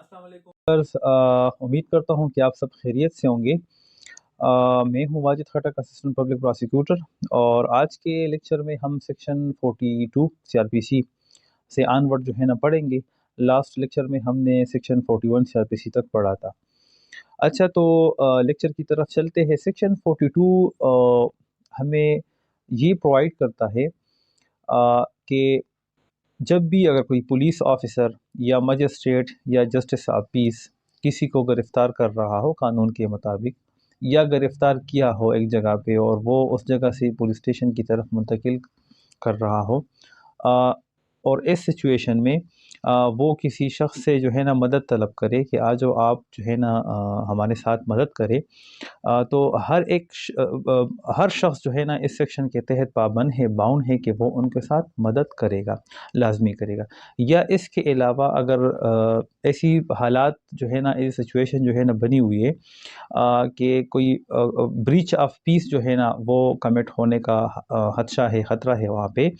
अस्सलाम वालेकुम सर। उम्मीद करता हूँ कि आप सब खैरियत से होंगे। मैं हूँ वाजिद खटक, असिस्टेंट पब्लिक प्रोसिक्यूटर। और आज के लेक्चर में हम सेक्शन 42 सीआरपीसी से आनवर्ड जो है ना पढ़ेंगे। लास्ट लेक्चर में हमने सेक्शन 41 सीआरपीसी तक पढ़ा था। अच्छा, तो लेक्चर की तरफ चलते हैं। सेक्शन 42 हमें ये प्रोवाइड करता है कि जब भी अगर कोई पुलिस ऑफिसर या मजिस्ट्रेट या जस्टिस ऑफ पीस किसी को गिरफ्तार कर रहा हो कानून के मुताबिक, या गिरफ्तार किया हो एक जगह पे और वो उस जगह से पुलिस स्टेशन की तरफ मुंतकिल कर रहा हो, आ, और इस सिचुएशन में वो किसी शख्स से जो है ना मदद तलब करे कि आज जो आप जो है ना हमारे साथ मदद करें, तो हर शख्स जो है ना इस सेक्शन के तहत पाबंद है, बाउंड है कि वो उनके साथ मदद करेगा, लाजमी करेगा। या इसके अलावा अगर ऐसी हालात जो है ना, ये सिचुएशन जो है ना बनी हुई है कि कोई ब्रीच ऑफ पीस जो है ना वो कमिट होने का खदशा है, ख़तरा है, वहाँ पे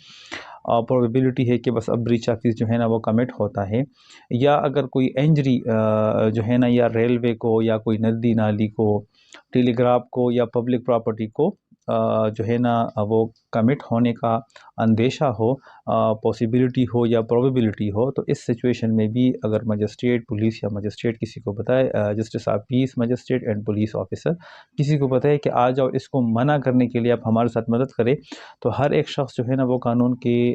प्रोबेबिलिटी है कि बस अब ब्रीच ऑफ पीस जो है ना वो कमिट होता है। या अगर कोई इंजरी जो है ना, या रेलवे को या कोई नदी नाली को, टेलीग्राफ को या पब्लिक प्रॉपर्टी को जो है ना वो कमिट होने का अंदेशा हो, पॉसिबिलिटी हो या प्रोबेबिलिटी हो, तो इस सिचुएशन में भी अगर मजिस्ट्रेट, पुलिस या मजिस्ट्रेट किसी को बताए, justice of peace, magistrate and police officer किसी को बताए कि आ जाओ, इसको मना करने के लिए आप हमारे साथ मदद करें, तो हर एक शख्स जो है ना वो कानून के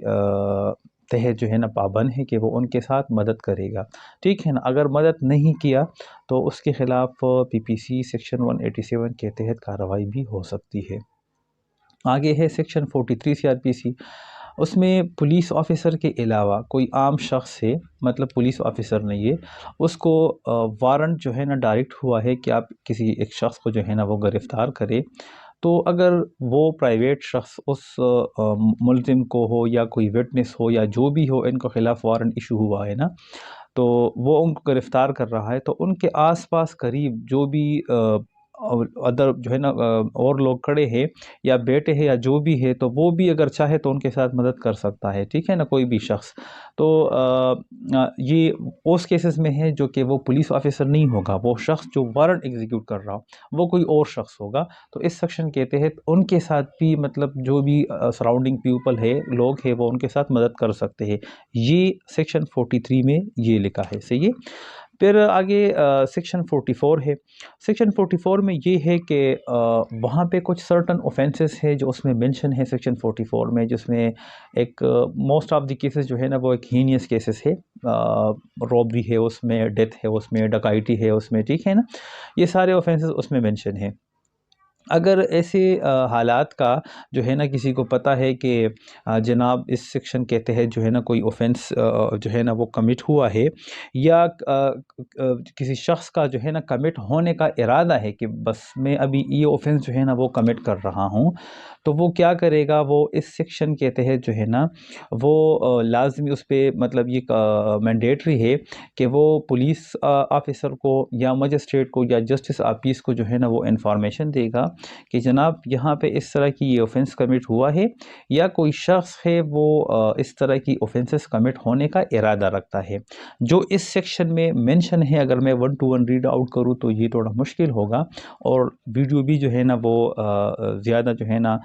तहत जो है ना पाबंद है कि वो उनके साथ मदद करेगा। ठीक है ना। अगर मदद नहीं किया तो उसके ख़िलाफ़ पीपीसी सेक्शन 187 के तहत कार्रवाई भी हो सकती है। आगे है सेक्शन 43 सीआरपीसी। उसमें पुलिस ऑफिसर के अलावा कोई आम शख्स है, मतलब पुलिस ऑफिसर नहीं है, उसको वारंट जो है ना डायरेक्ट हुआ है कि आप किसी एक शख्स को जो है ना वो गिरफ़्तार करें। तो अगर वो प्राइवेट शख्स उस मुल्ज़िम को हो या कोई विटनेस हो या जो भी हो, इनके ख़िलाफ़ वारंट इशू हुआ है ना, तो वो उनको गिरफ़्तार कर रहा है, तो उनके आस-पास करीब जो भी अदर जो है ना और लोग खड़े हैं या बैठे हैं या जो भी है, तो वो भी अगर चाहे तो उनके साथ मदद कर सकता है। ठीक है ना, कोई भी शख्स। तो ये उस केसेस में है जो कि वो पुलिस ऑफिसर नहीं होगा, वो शख्स जो वारंट एग्जीक्यूट कर रहा हो वो कोई और शख्स होगा। तो इस सेक्शन के तहत उनके साथ भी, मतलब जो भी सराउंडिंग पीपल है, लोग हैं, वो उनके साथ मदद कर सकते हैं। ये सेक्शन 43 में ये लिखा है, सही है। फिर आगे सेक्शन 44 है। सेक्शन 44 में ये है कि वहाँ पे कुछ सर्टन ऑफेंसेस है जो उसमें मेंशन है सेक्शन 44 में, जिसमें एक मोस्ट ऑफ द केसेस जो है ना वो एक हीनियस केसेस है। रॉबरी है उसमें, डेथ है उसमें, डकैती है उसमें, ठीक है ना। ये सारे ऑफेंसेस उसमें मेंशन है। अगर ऐसे हालात का जो है ना किसी को पता है कि जनाब इस सेक्शन के तहत जो है ना कोई ऑफेंस जो है ना वो कमिट हुआ है, या किसी शख्स का जो है ना कमिट होने का इरादा है कि बस मैं अभी ये ऑफेंस जो है ना वो कमिट कर रहा हूँ, तो वो क्या करेगा, वो इस सेक्शन के तहत जो है ना वो लाजमी उस पर, मतलब ये मैंडेटरी है कि वो पुलिस ऑफिसर को या मजिस्ट्रेट को या जस्टिस ऑफ पीस को जो है ना वो इंफॉर्मेशन देगा कि जनाब यहाँ पे इस तरह की ये ऑफेंस कमिट हुआ है, या कोई शख्स है वो इस तरह की ऑफेंसेस कमिट होने का इरादा रखता है। जो इस सेक्शन में मेंशन है, अगर मैं 1 to 1 रीड आउट करूँ तो ये थोड़ा मुश्किल होगा, और वीडियो भी जो है ना वो ज़्यादा जो है ना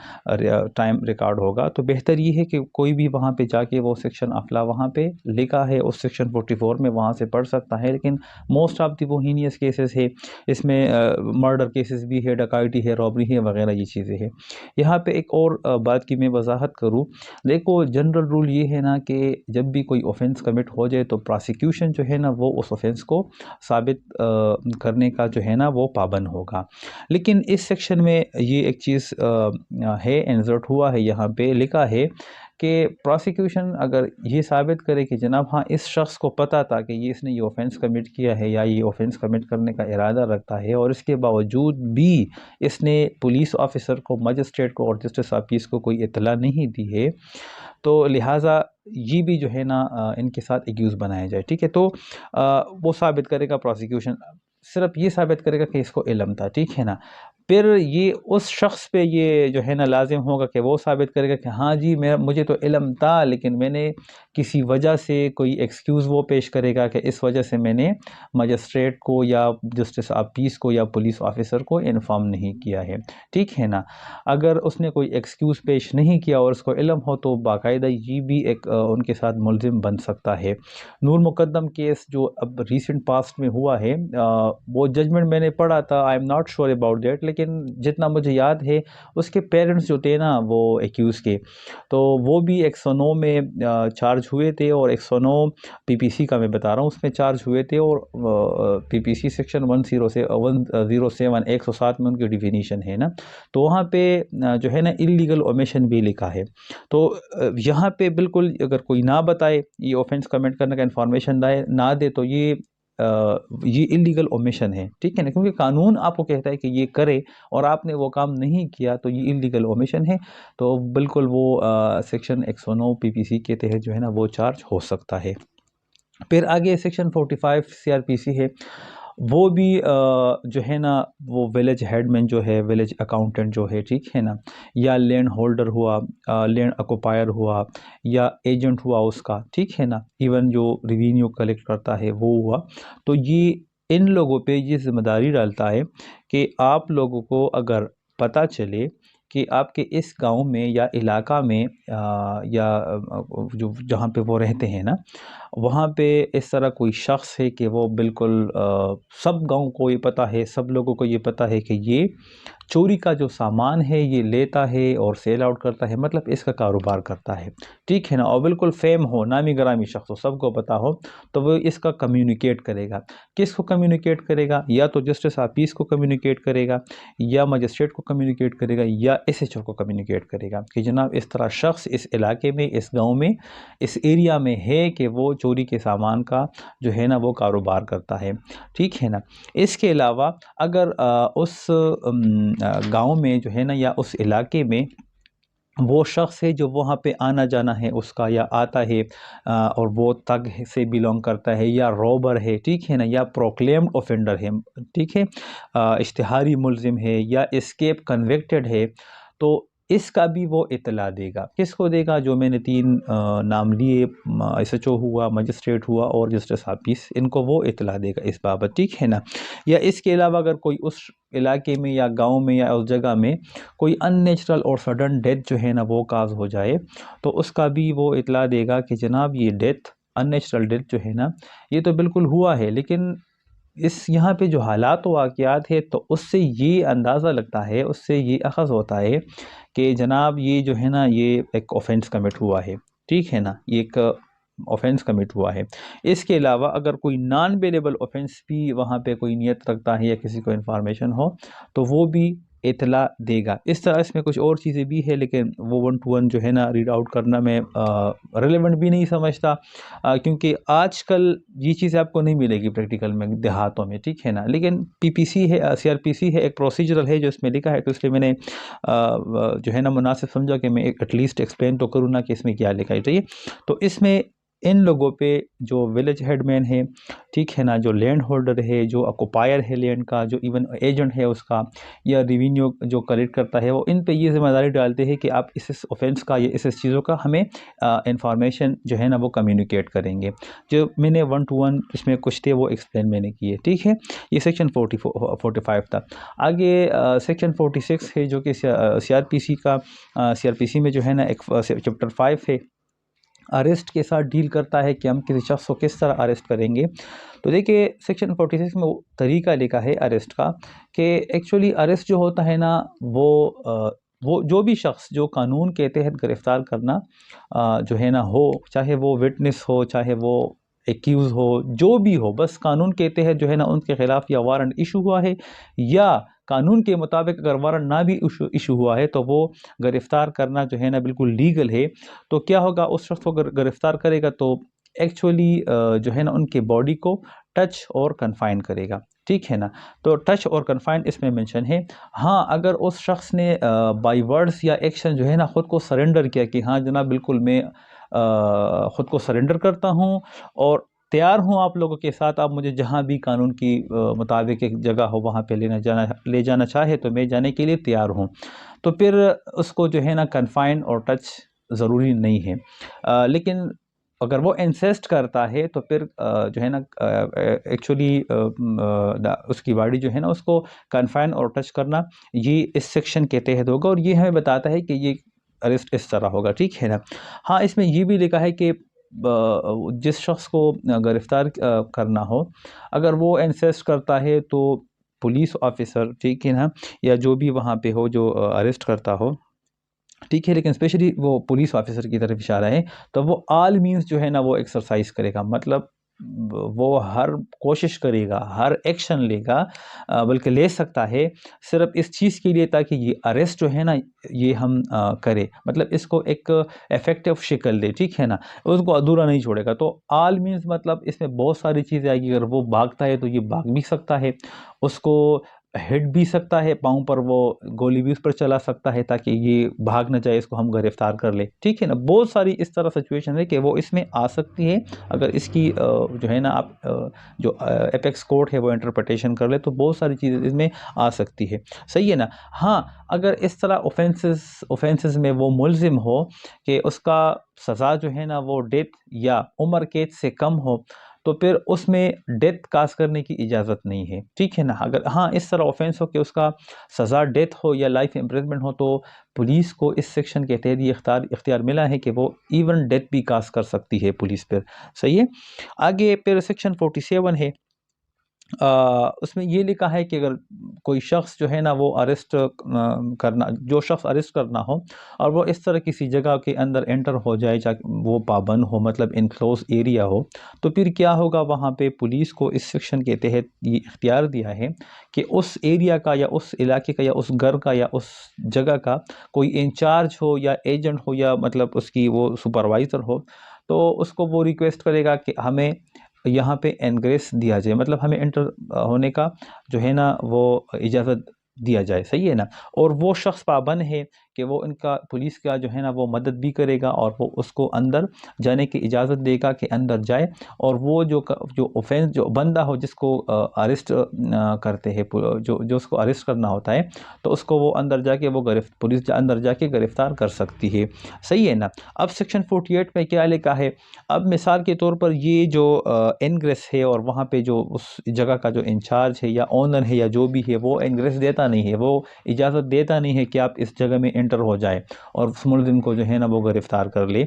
टाइम रिकॉर्ड होगा। तो बेहतर ये है कि कोई भी वहाँ पे जाके वो सेक्शन अफला वहाँ पे लिखा है उस सेक्शन 44 में, वहाँ से पढ़ सकता है। लेकिन मोस्ट ऑफ दी वो हीनियस केसेस है, इसमें मर्डर केसेस भी है, डकैती है, रॉबरी है, वगैरह ये चीज़ें हैं। यहाँ पे एक और बात की मैं वजाहत करूँ। देखो, जनरल रूल ये है ना कि जब भी कोई ऑफेंस कमिट हो जाए तो प्रोसिक्यूशन जो है ना वो उस ऑफेंस को साबित करने का जो है ना वो पाबंद होगा। लेकिन इस सेक्शन में ये एक चीज़ है, इंसर्ट हुआ है, यहाँ पे लिखा है कि प्रोसिक्यूशन अगर ये साबित करे कि जनाब हाँ, इस शख्स को पता था कि ये इसने ये ऑफेंस कमिट किया है या ये ऑफेंस कमिट करने का इरादा रखता है, और इसके बावजूद भी इसने पुलिस ऑफिसर को, मजिस्ट्रेट को और जस्टिस ऑफ पीस को कोई इत्तला नहीं दी है, तो लिहाजा ये भी जो है ना इनके साथ एक्यूज़ बनाया जाए। ठीक है। तो वो साबित करेगा, प्रोसिक्यूशन सिर्फ ये साबित करेगा कि इसको इल्म था। ठीक है ना। फिर ये उस शख्स पे ये जो है ना लाजिम होगा कि वो साबित करेगा कि हाँ जी, मुझे तो इल्म था, लेकिन मैंने किसी वजह से कोई एक्सक्यूज़ वो पेश करेगा कि इस वजह से मैंने मजिस्ट्रेट को या जस्टिस ऑफ पीस को या पुलिस ऑफिसर को इन्फॉर्म नहीं किया है, ठीक है ना। अगर उसने कोई एक्सक्यूज़ पेश नहीं किया और उसको इल्म हो तो बाकायदा ये भी एक उनके साथ मुलजिम बन सकता है। नूर मुकद्दम केस जो अब रिसेंट पास्ट में हुआ है, वो जजमेंट मैंने पढ़ा था, I am not sure about that, लेकिन जितना मुझे याद है उसके पेरेंट्स जो थे ना वो एक्यूज़ के, तो वो भी 109 में चार्ज हुए थे, और 109 पीपीसी का मैं बता रहा हूँ उसमें चार्ज हुए थे, और पीपीसी सेक्शन 107 107 में उनकी डिफिनीशन है ना, तो वहाँ पे जो है ना इलीगल ओमिशन भी लिखा है। तो यहाँ पे बिल्कुल अगर कोई ना बताए, ये ऑफेंस कमिट करने का इन्फॉर्मेशन ना दे, तो ये इलीगल ओमिशन है, ठीक है ना, क्योंकि कानून आपको कहता है कि ये करे और आपने वो काम नहीं किया, तो ये इलीगल ओमिशन है। तो बिल्कुल वो सेक्शन 109 पीपीसी के तहत जो है ना वो चार्ज हो सकता है। फिर आगे सेक्शन 45 सीआरपीसी है, वो भी जो है ना वो विलेज हेडमैन जो है, विलेज अकाउंटेंट जो है, ठीक है ना, या लैंड होल्डर हुआ, लैंड ऑक्युपायर हुआ, या एजेंट हुआ उसका, ठीक है ना, इवन जो रेवेन्यू कलेक्ट करता है वो हुआ, तो ये इन लोगों पे ये जिम्मेदारी डालता है कि आप लोगों को अगर पता चले कि आपके इस गांव में या इलाका में या जो जहाँ पे वो रहते हैं ना, वहाँ पे इस तरह कोई शख्स है कि वो बिल्कुल सब गांव को ये पता है, सब लोगों को ये पता है कि ये चोरी का जो सामान है ये लेता है और सेल आउट करता है, मतलब इसका कारोबार करता है, ठीक है ना, और बिल्कुल फेम हो, नामी ग्रामी शख्स हो, सबको पता हो, तो वो इसका कम्युनिकेट करेगा। किसको कम्युनिकेट करेगा? या तो जस्टिस ऑफ पीस को कम्युनिकेट करेगा, या मजिस्ट्रेट को कम्युनिकेट करेगा, या एसएचओ को कम्युनिकेट करेगा कि जनाब इस तरह शख्स इस इलाके में, इस गाँव में, इस एरिया में है कि वो चोरी के सामान का जो है ना वो कारोबार करता है, ठीक है ना। इसके अलावा अगर उस गांव में जो है ना या उस इलाके में वो शख्स है जो वहाँ पे आना जाना है उसका, या आता है और वो तग से बिलोंग करता है, या रॉबर है, ठीक है ना, या प्रोक्लेम्ड ऑफेंडर है, ठीक है, इश्तिहारी मुलजिम है, या एस्केप कन्विक्टेड है, तो इसका भी वो इतला देगा। किसको देगा? जो मैंने तीन नाम लिए, एसएचओ हुआ, मजिस्ट्रेट हुआ और जस्टिस ऑफिस, इनको वो इतला देगा इस बाबत, ठीक है ना। या इसके अलावा अगर कोई उस इलाके में या गांव में या उस जगह में कोई अननेचुरल और सडन डेथ जो है ना वो काज हो जाए, तो उसका भी वो इतला देगा कि जनाब ये डेथ, अननेचुरल डेथ जो है ना, ये तो बिल्कुल हुआ है, लेकिन इस यहाँ पे जो हालात वाक़यात है, तो उससे ये अंदाज़ा लगता है, उससे ये अख़ज़ होता है कि जनाब ये जो है ना ये एक ऑफेंस कमिट हुआ है, ठीक है ना, ये एक ऑफेंस कमिट हुआ है। इसके अलावा अगर कोई नॉन बेलेबल ऑफेंस भी वहाँ पे कोई नियत रखता है या किसी को इन्फॉर्मेशन हो, तो वो भी इतला देगा। इस तरह इसमें कुछ और चीज़ें भी है, लेकिन वो 1 टू 1 जो है ना रीड आउट करना मैं रेलेवेंट भी नहीं समझता, क्योंकि आजकल ये चीज़ें आपको नहीं मिलेगी प्रैक्टिकल में देहातों में, ठीक है ना। लेकिन पीपीसी है, सीआरपीसी है, एक प्रोसीजरल है जो इसमें लिखा है, तो इसलिए मैंने जो है ना मुनासिब समझा कि मैं एटलीस्ट एक्सप्लेन तो करूँ ना कि इसमें क्या लिखा है। चाहिए तो इसमें इन लोगों पे जो विलेज हेडमैन है, ठीक है ना, जो लैंड होल्डर है, जो ऑक्युपायर है लैंड का, जो इवन एजेंट है उसका, या रेवेन्यू जो कलेक्ट करता है, वो इन पे ये जिम्मेदारी डालते हैं कि आप इस ऑफेंस का या इस चीज़ों का हमें इंफॉर्मेशन जो है ना वो कम्युनिकेट करेंगे। जो मैंने 1 टू 1 इसमें कुछ थे वो एक्सप्लेन मैंने किए, ठीक है। ये सेक्शन 45 था। आगे सेक्शन 46 है जो कि सीआरपीसी का, सीआरपीसी में जो है ना एक चैप्टर 5 है, अरेस्ट के साथ डील करता है कि हम किसी शख्स को किस तरह अरेस्ट करेंगे। तो देखिए सेक्शन 46 में वो तरीका लिखा है अरेस्ट का कि एक्चुअली अरेस्ट जो होता है ना वो जो भी शख्स जो कानून के तहत गिरफ्तार करना जो है ना हो, चाहे वो विटनेस हो, चाहे वो एक्यूज़ हो, जो भी हो, बस कानून के तहत जो है ना उनके खिलाफ या वारंट इशू हुआ है, या कानून के मुताबिक अगर वारंट ना भी इशू हुआ है, तो वो गिरफ्तार करना जो है ना बिल्कुल लीगल है। तो क्या होगा, उस शख्स को गिरफ्तार करेगा तो एक्चुअली जो है ना उनके बॉडी को टच और कन्फाइन करेगा, ठीक है ना। तो टच और कन्फाइन इसमें मेंशन है। हाँ, अगर उस शख्स ने बाय वर्ड्स या एक्शन जो है ना ख़ुद को सरेंडर किया कि हाँ जनाब बिल्कुल मैं ख़ुद को सरेंडर करता हूँ और तैयार हूँ आप लोगों के साथ, आप मुझे जहाँ भी कानून की मुताबिक एक जगह हो वहाँ पे ले जाना चाहे तो मैं जाने के लिए तैयार हूँ। तो फिर उसको जो है ना कन्फाइन और टच ज़रूरी नहीं है। लेकिन अगर वो इंसिस्ट करता है तो फिर जो है ना एक्चुअली उसकी बॉडी जो है ना उसको कन्फाइन और टच करना ये इस सेक्शन के तहत होगा, और ये हमें बताता है कि ये अरेस्ट इस तरह होगा, ठीक है ना। हाँ, इसमें ये भी लिखा है कि जिस शख्स को गिरफ्तार करना हो, अगर वो इंसिस्ट करता है तो पुलिस ऑफिसर, ठीक है ना, या जो भी वहाँ पे हो जो अरेस्ट करता हो, ठीक है, लेकिन स्पेशली वो पुलिस ऑफिसर की तरफ इशारा है, तो वो ऑल मीन्स जो है ना वो एक्सरसाइज करेगा, मतलब वो हर कोशिश करेगा, हर एक्शन लेगा, बल्कि ले सकता है सिर्फ इस चीज़ के लिए ताकि ये अरेस्ट जो है ना ये हम करें, मतलब इसको एक इफेक्टिव शक्ल दे, ठीक है ना, उसको अधूरा नहीं छोड़ेगा। तो ऑल मीन्स मतलब इसमें बहुत सारी चीज़ें आएगी। अगर वो भागता है तो ये भाग भी सकता है, उसको हिट भी सकता है, पाँव पर वो गोली भी उस पर चला सकता है ताकि ये भाग ना जाए, इसको हम गिरफ्तार कर ले, ठीक है ना। बहुत सारी इस तरह सिचुएशन है कि वो इसमें आ सकती है। अगर इसकी जो है ना आप जो एपेक्स कोर्ट है वो इंटरप्रिटेशन कर ले तो बहुत सारी चीज़ें इसमें आ सकती है, सही है ना। हाँ, अगर इस तरह ऑफेंसेस में वो मुलजिम हो कि उसका सज़ा जो है ना वो डेथ या उम्र कैद से कम हो, तो फिर उसमें डेथ कास्ट करने की इजाज़त नहीं है, ठीक है ना। अगर हाँ इस तरह ऑफेंस हो कि उसका सज़ा डेथ हो या लाइफ इम्प्रिजनमेंट हो, तो पुलिस को इस सेक्शन के तहत ये इख्तियार मिला है कि वो इवन डेथ भी कास्ट कर सकती है पुलिस पर, सही है। आगे फिर सेक्शन 47 है। उसमें ये लिखा है कि अगर कोई शख्स जो है ना वो अरेस्ट करना, जो शख्स अरेस्ट करना हो और वो इस तरह किसी जगह के अंदर एंटर हो जाए जहाँ वो पाबंद हो, मतलब इनक्लोज एरिया हो, तो फिर क्या होगा, वहाँ पे पुलिस को इस सेक्शन के तहत ये इख्तियार दिया है कि उस एरिया का या उस इलाके का या उस घर का या उस जगह का कोई इंचार्ज हो या एजेंट हो या मतलब उसकी वो सुपरवाइज़र हो, तो उसको वो रिक्वेस्ट करेगा कि हमें यहाँ पे एनग्रेस दिया जाए, मतलब हमें एंटर होने का जो है ना वो इजाज़त दिया जाए, सही है ना। और वो शख्स पाबंद है कि वो इनका पुलिस का जो है ना वो मदद भी करेगा और वो उसको अंदर जाने की इजाज़त देगा कि अंदर जाए। और वो जो ऑफेंस जो बंदा हो जिसको अरेस्ट करते हैं, जो जो उसको अरेस्ट करना होता है, तो उसको वो अंदर जाके वो पुलिस अंदर जाके गिरफ्तार कर सकती है, सही है ना। अब सेक्शन 48 में क्या लिखा है, अब मिसाल के तौर पर ये जो इनग्रेस है और वहाँ पे जो उस जगह का जो इंचार्ज है या ओनर है या जो भी है वो इनग्रेस देता नहीं है, वो इजाज़त देता नहीं है कि आप इस जगह में एंटर हो जाए और उस मुलजिम को जो है ना वो गिरफ्तार कर ले,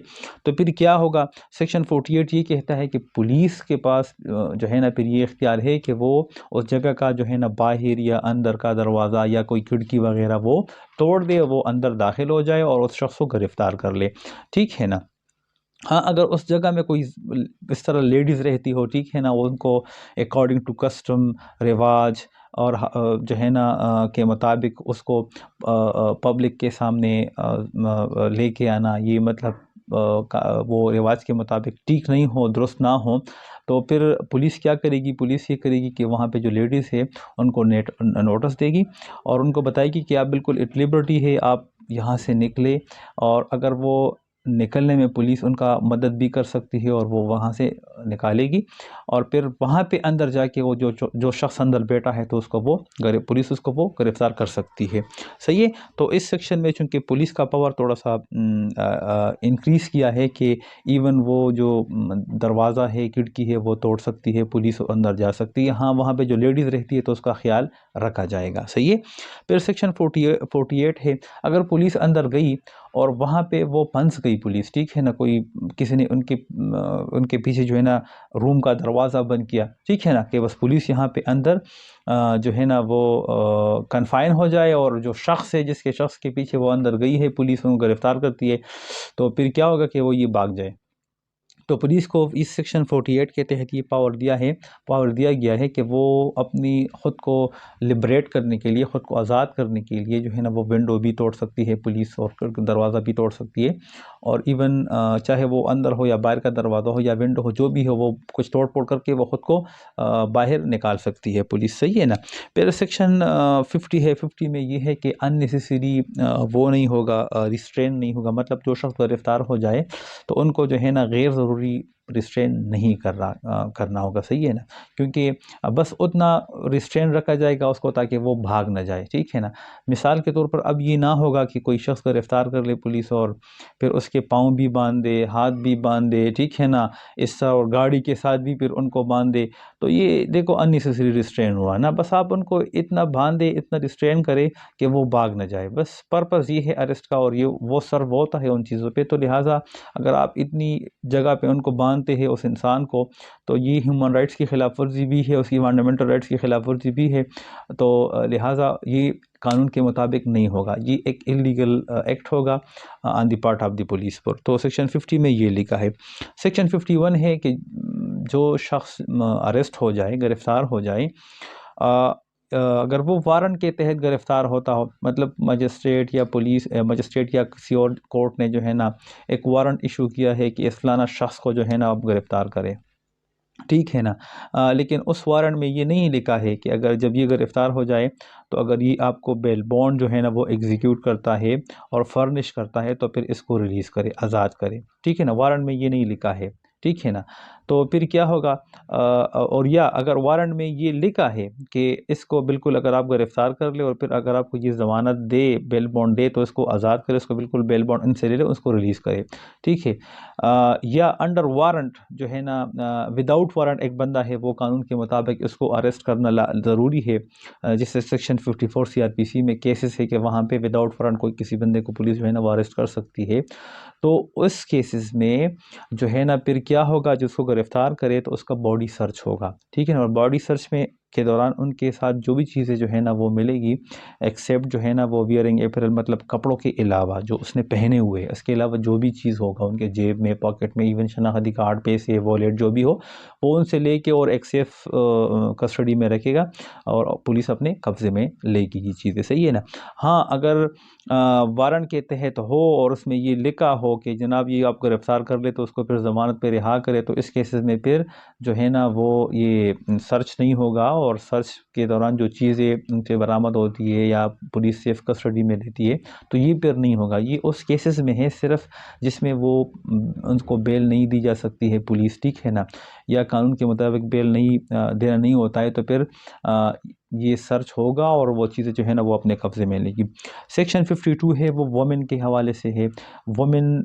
तो फिर क्या होगा। सेक्शन 48 ये कहता है कि पुलिस के पास जो है ना फिर ये इख्तियार है कि वो उस जगह का जो है ना बाहर या अंदर का दरवाज़ा या कोई खिड़की वगैरह वो तोड़ दे, वो अंदर दाखिल हो जाए और उस शख्स को गिरफ्तार कर ले, ठीक है ना। हाँ, अगर उस जगह में कोई इस तरह लेडीज़ रहती हो, ठीक है ना, उनको अकॉर्डिंग टू कस्टम, रिवाज और जो है ना के मुताबिक उसको पब्लिक के सामने लेके आना, ये मतलब वो रिवाज के मुताबिक ठीक नहीं हो, दुरुस्त ना हो, तो फिर पुलिस क्या करेगी, पुलिस ये करेगी कि वहाँ पे जो लेडीज़ है उनको नोटिस देगी और उनको बताएगी कि आप बिल्कुल एट लिबर्टी है, आप यहाँ से निकले। और अगर वो निकलने में पुलिस उनका मदद भी कर सकती है और वो वहाँ से निकालेगी और फिर वहाँ पे अंदर जाके वो जो शख्स अंदर बैठा है तो उसको वो पुलिस उसको वो गिरफ्तार कर सकती है, सही है। तो इस सेक्शन में चूँकि पुलिस का पावर थोड़ा सा इंक्रीज़ किया है कि इवन वो जो दरवाज़ा है, खिड़की है, वो तोड़ सकती है, पुलिस अंदर जा सकती है। हाँ, वहाँ पे जो लेडीज़ रहती है तो उसका ख्याल रखा जाएगा, सही है। फिर सेक्शन 48 है, अगर पुलिस अंदर गई और वहाँ पे वो फंस गई पुलिस, ठीक है ना, कोई किसी ने उनके पीछे जो है ना रूम का दरवाज़ा बंद किया, ठीक है ना, कि बस पुलिस यहाँ पे अंदर जो है ना वो कन्फाइन हो जाए और जो शख्स है जिसके शख्स के पीछे वो अंदर गई है पुलिस उनको गिरफ्तार करती है, तो फिर क्या होगा कि वो ये भाग जाए। तो पुलिस को इस सेक्शन 48 के तहत ये पावर दिया गया है कि वो अपनी ख़ुद को लिबरेट करने के लिए, ख़ुद को आज़ाद करने के लिए जो है ना वो विंडो भी तोड़ सकती है पुलिस और दरवाज़ा भी तोड़ सकती है। और इवन चाहे वो अंदर हो या बाहर का दरवाज़ा हो या विंडो हो, जो भी हो, वो कुछ तोड़ फोड़ करके वो ख़ुद को बाहर निकाल सकती है पुलिस, सही है ना। फिर सेक्शन 50 है, 50 में ये है कि अननेसेसरी वो नहीं होगा, रिस्ट्रेन नहीं होगा, मतलब जो शख्स गिरफ्तार हो जाए तो उनको जो है ना गैर ज़रूरी रिस्ट्रेन नहीं करना होगा, सही है ना, क्योंकि बस उतना रिस्ट्रेन रखा जाएगा उसको ताकि वो भाग ना जाए, ठीक है ना। मिसाल के तौर पर अब ये ना होगा कि कोई शख्स को गिरफ़्तार कर ले पुलिस और फिर उसके पाँव भी बांध दे, हाथ भी बांध दे, ठीक है ना, इससा और गाड़ी के साथ भी फिर उनको बांध दे, तो ये देखो अननेसेसरी रिस्ट्रेन हुआ ना। बस आप उनको इतना बांधे, इतना रिस्ट्रेन करें कि वो भाग ना जाए, बस पर्पज़ ये है अरेस्ट का, और ये वो सर्व होता है उन चीज़ों पे। तो लिहाजा अगर आप इतनी जगह पे उनको बांधते हैं उस इंसान को, तो ये ह्यूमन राइट्स की खिलाफ वर्जी भी है, उसकी फंडामेंटल राइट्स की खिलाफ वर्जी भी है। तो लिहाजा ये कानून के मुताबिक नहीं होगा, ये एक इलीगल एक्ट होगा on the part of the police पर। तो सेक्शन 50 में ये लिखा है। सेक्शन 51 है कि जो शख्स अरेस्ट हो जाए, गिरफ़्तार हो जाए, अगर वो वारंट के तहत गिरफ़्तार होता हो, मतलब मजिस्ट्रेट या पुलिस मजिस्ट्रेट या किसी और कोर्ट ने जो है ना एक वारंट इशू किया है कि इस फलाना शख्स को जो है ना आप गिरफ़्तार करें, ठीक है ना। लेकिन उस वारंट में ये नहीं लिखा है कि अगर जब ये गिरफ़्तार हो जाए तो अगर ये आपको बेल बॉन्ड जो है ना वो एग्जीक्यूट करता है और फर्निश करता है तो फिर इसको रिलीज़ करे, आज़ाद करे, ठीक है ना। वारंट में ये नहीं लिखा है, ठीक है ना। तो फिर क्या होगा, और या अगर वारंट में ये लिखा है कि इसको बिल्कुल अगर आप गिरफ़्तार कर ले और फिर अगर आपको ये ज़मानत दे, बेल बॉन्ड दे, तो इसको आज़ाद करे, इसको बिल्कुल बेल बॉन्ड इनसे ले ले, उसको रिलीज़ करे, ठीक है। या अंडर वारंट जो है ना, विदाउट वारंट एक बंदा है वो कानून के मुताबिक उसको अरेस्ट करना ज़रूरी है, जिससे सेक्शन 54 सीआरपीसी में केसेस है कि वहाँ पे विदाउट वारंट कोई किसी बंदे को पुलिस जो है ना वो अरेस्ट कर सकती है। तो उस केसेस में जो है ना फिर क्या होगा, जो उसको गिरफ़्तार करे तो उसका बॉडी सर्च होगा, ठीक है ना। और बॉडी सर्च में के दौरान उनके साथ जो भी चीज़ें जो है ना वो मिलेगी, एक्सेप्ट जो है ना वो वियरिंग अपैरल, मतलब कपड़ों के अलावा जो उसने पहने हुए हैं, इसके अलावा जो भी चीज़ होगा उनके जेब में, पॉकेट में, इवन शनाख्ती कार्ड, पैसे, वॉलेट जो भी हो, वो उनसे लेके और एक सेफ कस्टडी में रखेगा और पुलिस अपने कब्ज़े में लेगी ये चीज़ें, सही है ना। हाँ, अगर वारंट के तहत हो और उसमें ये लिखा हो कि जनाब ये आप गिरफ़्तार कर ले तो उसको फिर ज़मानत पे रिहा करे, तो इस केसेस में फिर जो है ना वो ये सर्च नहीं होगा, और सर्च के दौरान जो चीज़ें उनसे बरामद होती है या पुलिस सेफ कस्टडी में लेती है तो ये फिर नहीं होगा। ये उस केसेस में है सिर्फ जिसमें वो उनको बेल नहीं दी जा सकती है पुलिस, ठीक है ना, या कानून के मुताबिक बेल नहीं देना नहीं होता है, तो फिर ये सर्च होगा और वो चीज़ें जो है ना वो अपने कब्ज़े में लेगी। सेक्शन 52 है वो वुमेन के हवाले से है। वुमेन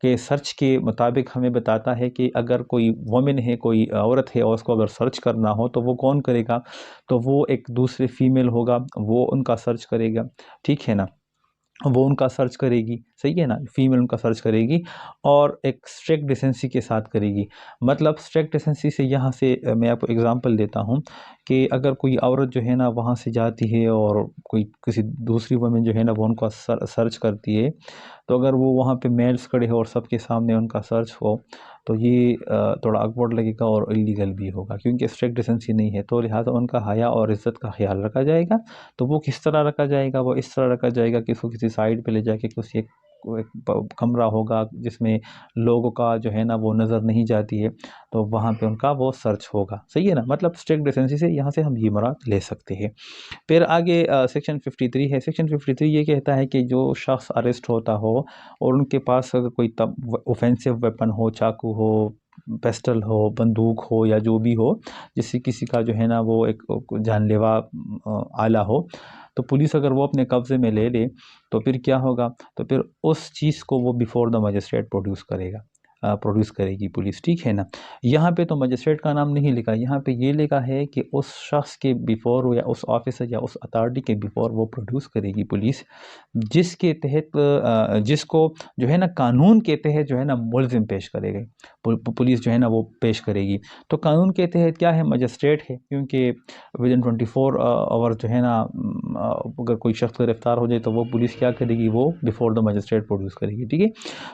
के सर्च के मुताबिक हमें बताता है कि अगर कोई वुमेन है, कोई औरत है और उसको अगर सर्च करना हो तो वो कौन करेगा, तो वो एक दूसरे फीमेल होगा, वो उनका सर्च करेगा, ठीक है ना। वो उनका सर्च करेगी, सही है ना, फीमेल उनका सर्च करेगी और एक स्ट्रिक्ट डिसेंसी के साथ करेगी। मतलब स्ट्रिक्ट डिसेंसी से यहाँ से मैं आपको एग्जांपल देता हूँ कि अगर कोई औरत जो है ना वहाँ से जाती है और कोई किसी दूसरी वुमेन जो है ना वो उनका सर्च करती है, तो अगर वो वहाँ पे मेल्स खड़े हो और सबके सामने उनका सर्च हो, तो ये थोड़ा ऑकवर्ड लगेगा और इलीगल भी होगा, क्योंकि स्ट्रिक्ट डिसेंसी नहीं है। तो लिहाजा उनका हया और इज़्ज़त का ख्याल रखा जाएगा। तो वो किस तरह रखा जाएगा, वो इस तरह रखा जाएगा कि उसको किसी साइड पे ले जाके किसी एक कमरा होगा जिसमें लोगों का जो है ना वो नज़र नहीं जाती है, तो वहाँ पे उनका वो सर्च होगा, सही है ना। मतलब स्ट्रिक्ट डिसेंसी से यहाँ से हम ये मुराद ले सकते हैं। फिर आगे सेक्शन 53 है। सेक्शन 53 ये कहता है कि जो शख्स अरेस्ट होता हो और उनके पास अगर कोई तब ऑफेंसिव वेपन हो, चाकू हो, पिस्टल हो, बंदूक हो या जो भी हो, जिससे किसी का जो है ना वो एक जानलेवा आला हो, तो पुलिस अगर वो अपने कब्ज़े में ले ले तो फिर क्या होगा, तो फिर उस चीज़ को वो बिफ़ोर द मजिस्ट्रेट प्रोड्यूस करेगी पुलिस, ठीक है ना। यहाँ पे तो मजिस्ट्रेट का नाम नहीं लिखा, यहाँ पे ये लिखा है कि उस शख्स के बिफ़ोर या उस ऑफिसर या उस अथॉरिटी के बिफ़ोर वो प्रोड्यूस करेगी पुलिस, जिसके तहत जिसको जो है ना कानून के तहत जो है ना मुल्ज़िम पेश करेगी, पुलिस जो है ना वो पेश करेगी। तो कानून के तहत क्या है, मजिस्ट्रेट है, क्योंकि विदिन 24 आवर जो है ना अगर कोई शख्स गिरफ़्तार हो जाए तो वो पुलिस क्या करेगी, वो बिफ़ोर द मजिस्ट्रेट प्रोड्यूस करेगी, ठीक है।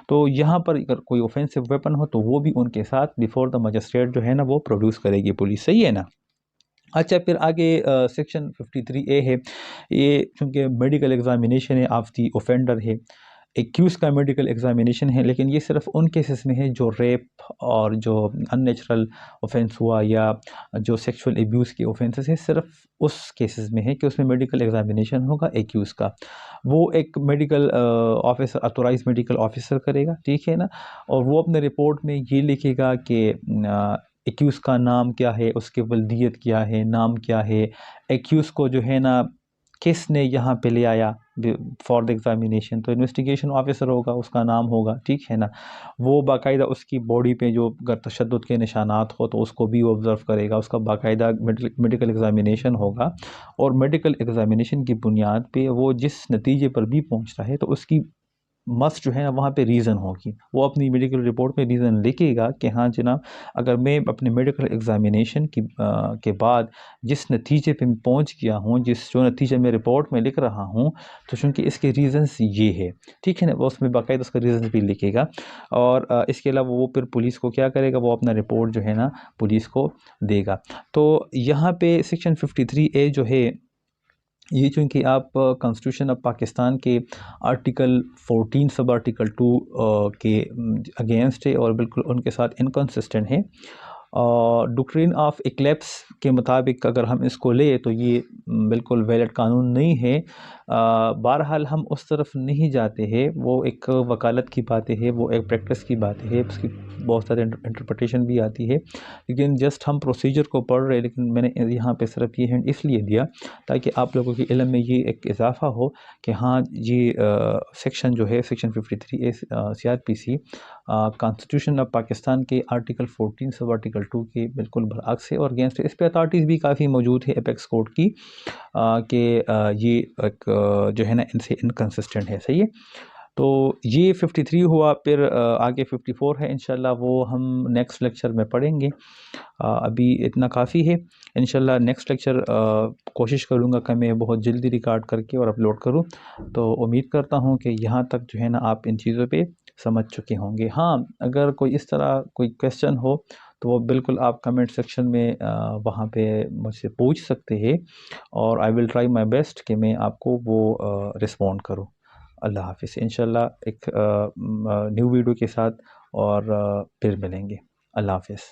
तो यहाँ पर अगर कोई ऑफेंसिव वेपन हो तो वो भी उनके साथ बिफ़ोर द मजिस्ट्रेट जो है ना वो प्रोड्यूस करेगी पुलिस, सही है ना। अच्छा, फिर आगे सेक्शन 53A है। ये चूँकि मेडिकल एग्ज़ामिनेशन है ऑफ द ऑफेंडर है, एक्यूज़ का मेडिकल एग्ज़ामिनेशन है, लेकिन ये सिर्फ़ उन केसेस में है जो रेप और जो अननेचुरल ऑफ़ेंस हुआ या जो सेक्सुअल अब्यूज़ के ऑफ़ेंसेस हैं, सिर्फ़ उस केसेस में है कि उसमें मेडिकल एग्ज़ामिनेशन होगा एक्यूज़ का। वो एक medical officer, authorised medical officer करेगा, ठीक है ना? और वो अपने रिपोर्ट में ये लिखेगा कि एक्यूज़ का नाम क्या है, उसकी वल्दियत क्या है, नाम क्या है, एक्यूज़ को जो है ना किसने यहाँ पे ले आया फॉर द एग्ज़ामिनेशन। तो इन्वेस्टिगेशन ऑफिसर होगा, उसका नाम होगा, ठीक है ना? वो बाकायदा उसकी बॉडी पे जो अगर तशद्दुद के निशानात हो तो उसको भी ऑब्ज़र्व करेगा, उसका बाकायदा मेडिकल एग्ज़ामिनेशन होगा और मेडिकल एग्ज़ामिनेशन की बुनियाद पे वो जिस नतीजे पर भी पहुँचता है तो उसकी मस्ट जो है ना वहाँ पे रीज़न होगी। वो अपनी मेडिकल रिपोर्ट में रीज़न लिखेगा कि हाँ जनाब, अगर मैं अपने मेडिकल एग्ज़ामिनेशन के बाद जिस नतीजे पे मैं पहुँच गया हूँ, जो नतीजा मैं रिपोर्ट में लिख रहा हूँ, तो चूँकि इसके रीज़न्स ये है, ठीक है ना? वो उसमें बाकायदा उसका रीज़न्स भी लिखेगा और इसके अलावा वो फिर पुलिस को क्या करेगा, वो अपना रिपोर्ट जो है ना पुलिस को देगा। तो यहाँ पे सेक्शन 53 ए जो है, ये चूँकि आप कॉन्स्टिट्यूशन ऑफ पाकिस्तान के आर्टिकल 14 सब आर्टिकल 2 के अगेंस्ट है और बिल्कुल उनके साथ इनकंसिस्टेंट है। डॉक्ट्रिन ऑफ इक्लिप्स के मुताबिक अगर हम इसको लें तो ये बिल्कुल वैलिड कानून नहीं है। बहरहाल हम उस तरफ नहीं जाते हैं, वो एक वकालत की बातें हैं, वो एक प्रैक्टिस की बातें हैं, उसकी बहुत सारे इंटरप्रिटेशन भी आती है, लेकिन जस्ट हम प्रोसीजर को पढ़ रहे हैं। लेकिन मैंने यहाँ पे सिर्फ ये हिंट इसलिए दिया ताकि आप लोगों के इल्म में ये एक इजाफ़ा हो कि हाँ ये सेक्शन जो है section 53 A CrPC constitution of Pakistan के आर्टिकल 14 सब आर्टिकल 2 के बिल्कुल बरअक्स है और अगेंस्ट है। इस पे अथॉरिटीज़ भी काफ़ी मौजूद है एपेक्स कोर्ट की कि ये एक जो है ना इनसे इनकंसिस्टेंट है, सही है। तो ये 53 हुआ, फिर आगे 54 है, इंशाल्लाह वो हम नेक्स्ट लेक्चर में पढ़ेंगे। अभी इतना काफ़ी है। इंशाल्लाह नेक्स्ट लेक्चर कोशिश करूँगा कि मैं बहुत जल्दी रिकॉर्ड करके और अपलोड करूँ। तो उम्मीद करता हूँ कि यहाँ तक जो है ना आप इन चीज़ों पे समझ चुके होंगे। हाँ, अगर कोई इस तरह कोई क्वेश्चन हो तो वो बिल्कुल आप कमेंट सेक्शन में वहाँ पे मुझसे पूछ सकते हैं और I will try my best कि मैं आपको वो रिस्पॉन्ड करूँ। अल्लाह हाफ़िज़। इंशाल्लाह एक न्यू वीडियो के साथ और फिर मिलेंगे। अल्लाह हाफ़िज़।